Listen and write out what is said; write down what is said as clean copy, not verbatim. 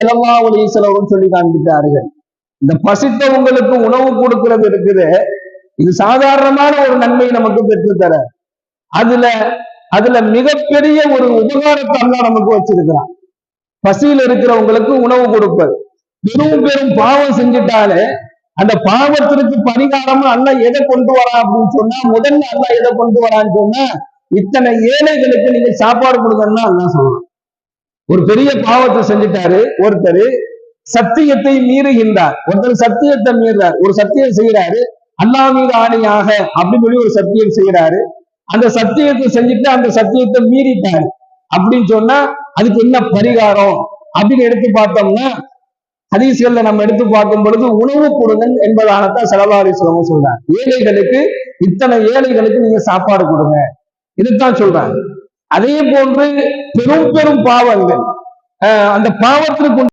ஸல்லல்லாஹு அலைஹி வஸல்லம் சொல்லி காண்பித்தார்கள். இந்த பசித்தவங்களுக்கு உணவு கொடுக்கிறது இருக்குது, இது சாதாரணமான ஒரு நன்மை நமக்கு பெற்றுத்தர. அதுல அதுல மிகப்பெரிய ஒரு உபகாரத்தை அல்லாஹ் நமக்கு வச்சிருக்கிறான். பசியில் இருக்கிறவங்களுக்கு உணவு கொடுப்பது. பெரும் பெரும் பாவம் செஞ்சுட்டாலே அந்த பாவத்திற்கு பரிகாரமா அல்லாஹ் எதை கொண்டு வரான் அப்படின்னு சொன்னா, முதல்ல அல்லாஹ் எதை கொண்டு வரான்னு சொன்னா, இத்தனை ஏழைகளுக்கு நீங்க சாப்பாடு கொடுங்கன்னா அல்லாஹ் சொல்லலாம். ஒரு பெரிய பாவத்தை செஞ்சுட்டாரு ஒருத்தர், சத்தியத்தை மீறுகின்றார். ஒருத்தர் சத்தியத்தை மீறார், ஒரு சத்தியம் செய்யறாரு, அல்லாஹ் மீது ஆணையாக அப்படின்னு சொல்லி ஒரு சத்தியம் செய்யறாரு. அந்த சத்தியத்தை செஞ்சுட்டு அந்த சத்தியத்தை மீறிட்டாரு அப்படின்னு சொன்னா அதுக்கு என்ன பரிகாரம் அப்படின்னு எடுத்து பார்த்தோம்னா, ஹதீஸ்கள்ல நம்ம எடுத்து பார்க்கும் பொழுது உணவு கொடுங்க என்பதானத்தான் ஸல்லல்லாஹு அலைஹி வஸல்லம் சொல்றாங்க. ஏழைகளுக்கு, இத்தனை ஏழைகளுக்கு நீங்க சாப்பாடு கொடுங்க, இதுதான் சொல்றாங்க. அதே போன்று பெரும் பெரும் பாவங்கள், அந்த பாவத்திற்கு